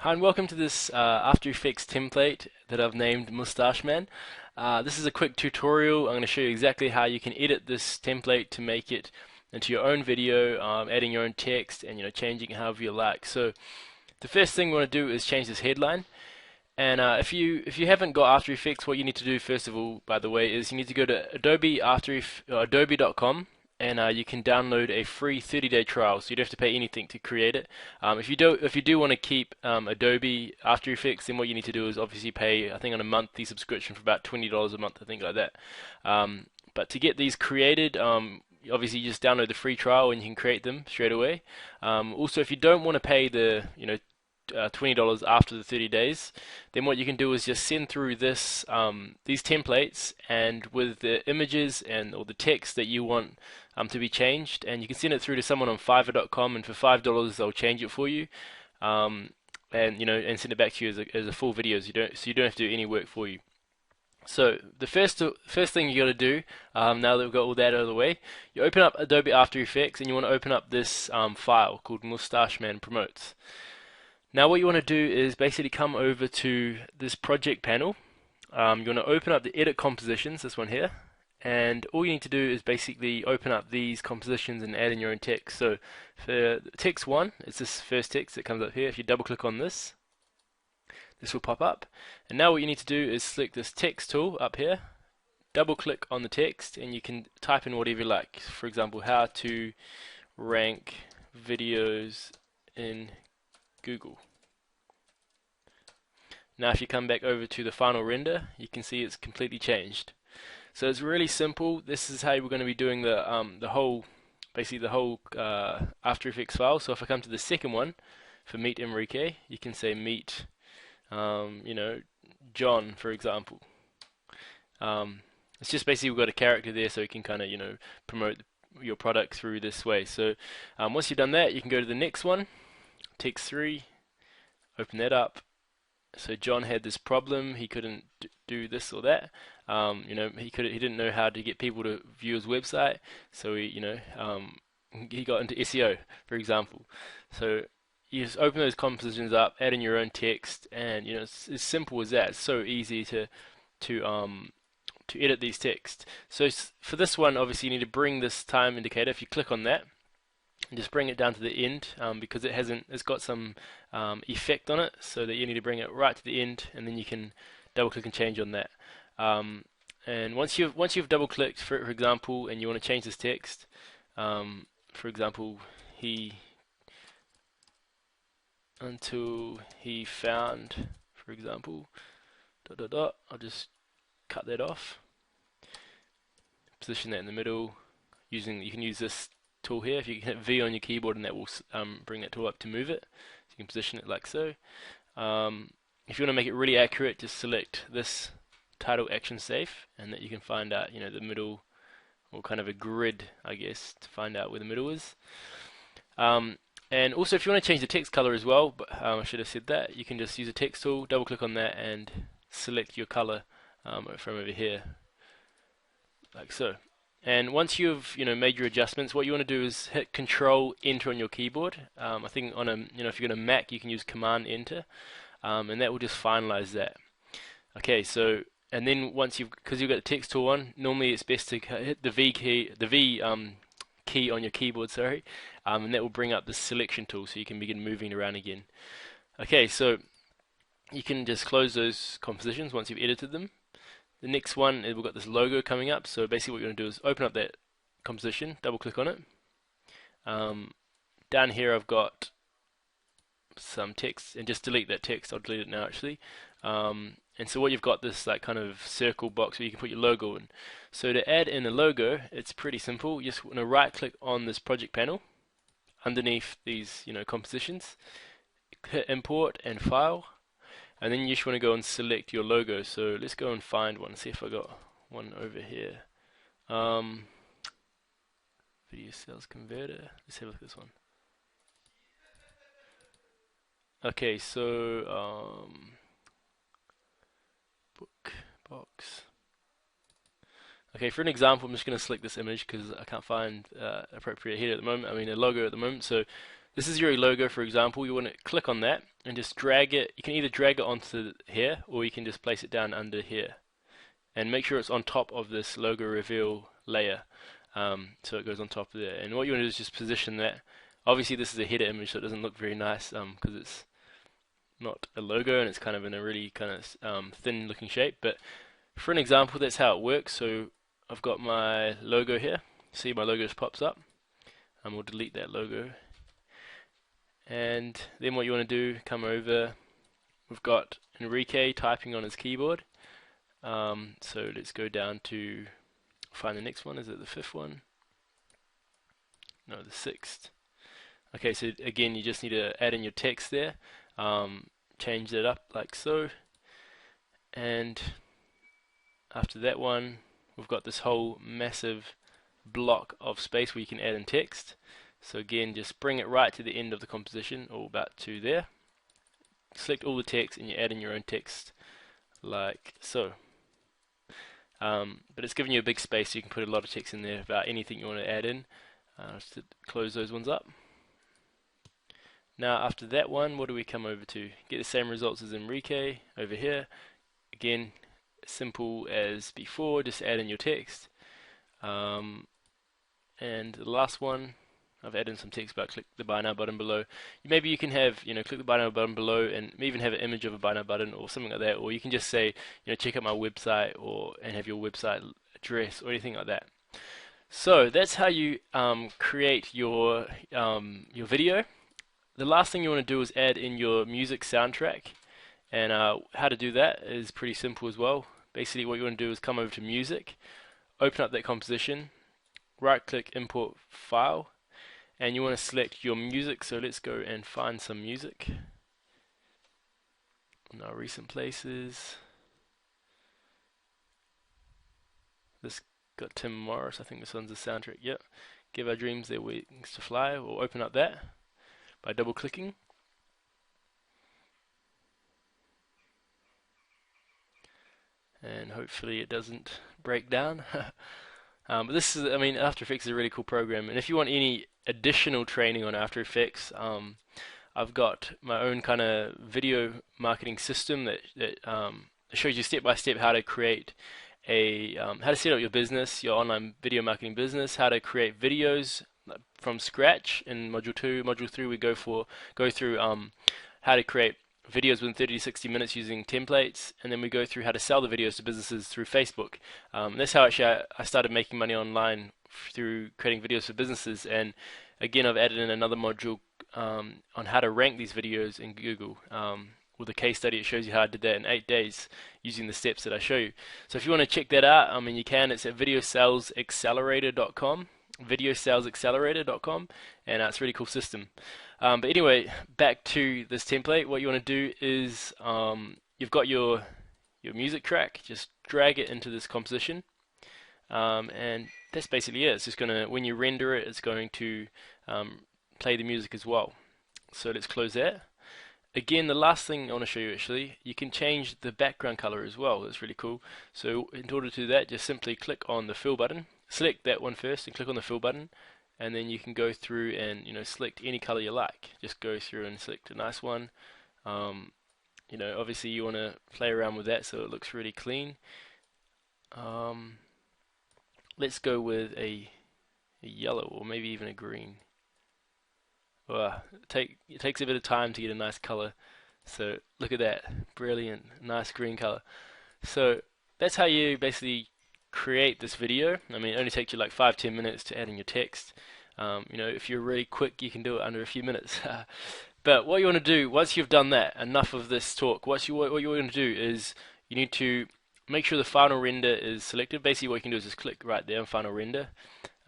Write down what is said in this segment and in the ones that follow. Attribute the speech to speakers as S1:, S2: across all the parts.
S1: Hi and welcome to this After Effects template that I've named Moustache Man. This is a quick tutorial. I'm going to show you exactly how you can edit this template to make it into your own video, adding your own text and changing it however you like. So the first thing we want to do is change this headline. And if you haven't got After Effects, what you need to do first of all, by the way, is you need to go to Adobe.com, and you can download a free 30-day trial. So you don't have to pay anything to create it. If you do want to keep Adobe After Effects, then what you need to do is obviously pay, I think, on a monthly subscription for about $20 a month, I think, like that. But to get these created, obviously you just download the free trial and you can create them straight away. Also, if you don't want to pay the $20 after the 30 days, then what you can do is just send through these templates and with the images and or the text that you want to be changed, and you can send it through to someone on Fiverr.com, and for $5 they'll change it for you, and send it back to you as a full video, so you don't have to do any work for you. So the first thing you got to do, now that we've got all that out of the way, you open up Adobe After Effects and you want to open up this file called Moustache Man Promotes. Now what you want to do is basically come over to this project panel. You want to open up the edit compositions, this one here, and all you need to do is basically open up these compositions and add in your own text. So for text 1, it's this first text that comes up here. If you double click on this, this will pop up, and now what you need to do is select this text tool up here, double click on the text, and you can type in whatever you like. For example, how to rank videos in Google. Now if you come back over to the final render, you can see it's completely changed. So it's really simple. This is how we're going to be doing the whole After Effects file. So if I come to the second one for Meet Enrique, you can say Meet John, for example. It's just basically we've got a character there, so you can kind of promote your product through this way. So once you've done that, you can go to the next one, text 3, open that up. So John had this problem; he couldn't do this or that. He didn't know how to get people to view his website, so he got into SEO, for example. So you just open those compositions up, add in your own text, and it's as simple as that. It's so easy to edit these texts. So for this one, obviously you need to bring this time indicator. If you click on that, and just bring it down to the end, because it's got some effect on it, so that you need to bring it right to the end, and then you can double click and change on that. And once you've double clicked, for example, and you want to change this text, for example, until he found, for example, ... I'll just cut that off, position that in the middle. You can use this tool here. If you can hit V on your keyboard, and that will bring that tool up to move it. So you can position it like so. If you want to make it really accurate, just select this title action safe, and that you can find out the middle, or kind of a grid, I guess, to find out where the middle is. And also, if you want to change the text color as well, but I should have said that, you can just use a text tool, double click on that, and select your color from over here, like so. And once you've made your adjustments, what you want to do is hit Control Enter on your keyboard. I think on if you're on a Mac, you can use Command Enter, and that will just finalize that. Okay, so and then because you've got the text tool on, normally it's best to hit the V key on your keyboard, sorry, and that will bring up the selection tool, so you can begin moving around again. Okay, so you can just close those compositions once you've edited them. The next one, we've got this logo coming up, so basically what you're going to do is open up that composition, double click on it. Down here I've got some text, and just delete that text. I'll delete it now actually. And so what you've got, this like kind of circle box where you can put your logo in. So to add in a logo, it's pretty simple. You just want to right click on this project panel underneath these compositions, hit import and file, and then you just want to go and select your logo. So let's go and find one, see if I got one over here. Video sales converter, let's have a look at this one. Okay, so book box. Okay, for an example, I'm just going to select this image because I can't find appropriate header at the moment. I mean a logo at the moment. So this is your logo, for example. You want to click on that and just drag it. You can either drag it onto here, or you can just place it down under here. And make sure it's on top of this logo reveal layer, so it goes on top of there. And what you want to do is just position that. Obviously this is a header image, so it doesn't look very nice because it's not a logo and it's kind of in a really kind of thin looking shape. But for an example, that's how it works. So I've got my logo here. See, my logo just pops up, and we'll delete that logo. And then what you want to do, come over, we've got Enrique typing on his keyboard. So let's go down to find the next one. Is it the fifth one? No, the sixth. Okay, so again, you just need to add in your text there. Change that up like so. And after that one, we've got this whole massive block of space where you can add in text. So again, just bring it right to the end of the composition, or about to there. Select all the text and you add in your own text like so. But it's giving you a big space, so you can put a lot of text in there about anything you want to add in. Just to close those ones up. Now after that one, what do we come over to? Get the same results as Enrique over here. Again, simple as before, just add in your text. And the last one, I've added in some text about click the buy now button below. Maybe you can have, click the buy now button below and even have an image of a buy now button or something like that. Or you can just say, check out my website, and have your website address or anything like that. So that's how you create your video. The last thing you want to do is add in your music soundtrack. And how to do that is pretty simple as well. Basically what you want to do is come over to music, open up that composition, right click import file, and you want to select your music. So let's go and find some music in our recent places. This got Tim Morris, I think this one's the soundtrack. Yep. Give Our Dreams Their Wings to Fly. We'll open up that by double clicking. And hopefully it doesn't break down. But this is, After Effects is a really cool program. And if you want any additional training on After Effects, I've got my own kind of video marketing system that shows you step by step how to create how to set up your business, your online video marketing business, how to create videos from scratch. In Module 2, Module 3, we go through how to create videos within 30 to 60 minutes using templates, and then we go through how to sell the videos to businesses through Facebook. That's how actually I started making money online, through creating videos for businesses. And again, I've added in another module on how to rank these videos in Google. With a case study, it shows you how I did that in 8 days using the steps that I show you. So if you want to check that out, you can. It's at videosalesaccelerator.com, videosalesaccelerator.com, and it's a really cool system. But anyway, back to this template. What you want to do is you've got your music track. Just drag it into this composition, and that's basically it. It's just gonna, when you render it, it's going to play the music as well. So let's close that. Again, the last thing I want to show you, actually, you can change the background color as well. That's really cool. So in order to do that, just simply click on the fill button. Select that one first and click on the fill button, and then you can go through and select any color you like. Just go through and select a nice one. Obviously you want to play around with that so it looks really clean. Let's go with a yellow, or maybe even a green. It takes a bit of time to get a nice color. So look at that, brilliant, nice green color. So that's how you basically create this video. It only takes you like 5-10 minutes to add in your text. If you're really quick, you can do it under a few minutes. But what you want to do, once you've done that, enough of this talk, what you want to do is you need to make sure the final render is selected. Basically what you can do is just click right there on final render.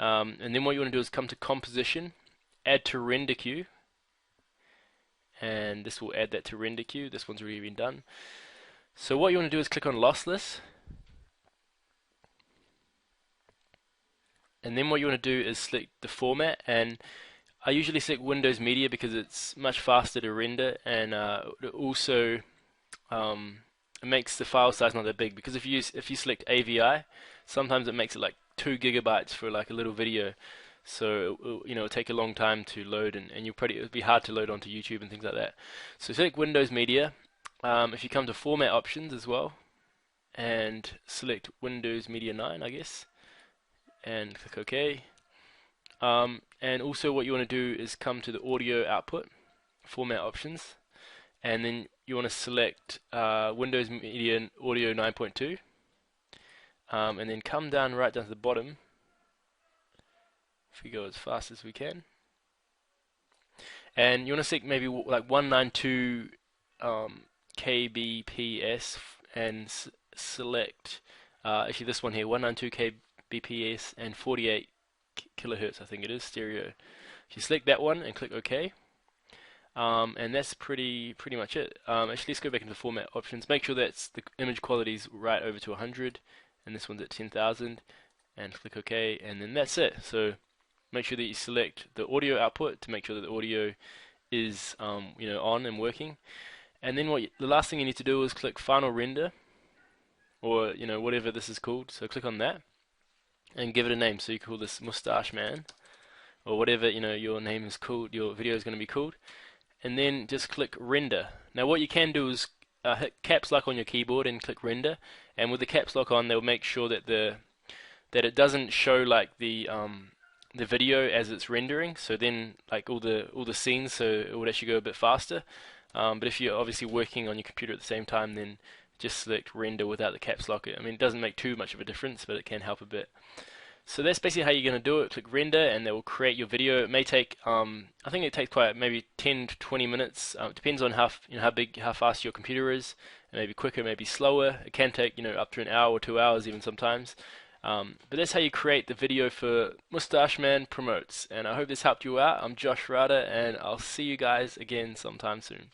S1: And then what you want to do is come to composition, add to render queue, and this will add that to render queue. This one's already been done. So what you want to do is click on lossless, and then what you want to do is select the format. And I usually select Windows Media because it's much faster to render, and it also it makes the file size not that big. Because if you select AVI, sometimes it makes it like 2 gigabytes for like a little video. so it'll take a long time to load, and it'll be hard to load onto YouTube and things like that. So select Windows Media. If you come to Format Options as well, and select Windows Media 9, I guess, and click OK. And also what you want to do is come to the Audio Output, Format Options, and then you want to select Windows Media Audio 9.2, and then come down right down to the bottom. If we go as fast as we can, and you want to select maybe like 192 kbps, and select actually this one here, 192 kbps and 48 kilohertz, I think it is, stereo. If you select that one and click OK, and that's pretty much it. Actually, let's go back into Format Options. Make sure that the image quality is right over to 100, and this one's at 10,000, and click OK, and then that's it. So make sure that you select the audio output to make sure that the audio is on and working. And then the last thing you need to do is click Final Render, or whatever this is called. So click on that and give it a name. So you call this Moustache Man, or whatever your name is called, your video is going to be called. And then just click Render. Now what you can do is hit caps lock on your keyboard and click Render. And with the caps lock on, they'll make sure that it doesn't show like the video as it's rendering. So then like all the scenes, so it would actually go a bit faster. But if you're obviously working on your computer at the same time, then just select Render without the caps lock. I mean, it doesn't make too much of a difference, but it can help a bit. So that's basically how you're going to do it. Click Render, and that will create your video. It may take, I think it takes quite maybe 10 to 20 minutes. It depends on how fast your computer is. It may be quicker, maybe slower. It can take up to an hour or 2 hours even sometimes. But that's how you create the video for Moustache Man Promotes. And I hope this helped you out. I'm Josh Rada, and I'll see you guys again sometime soon.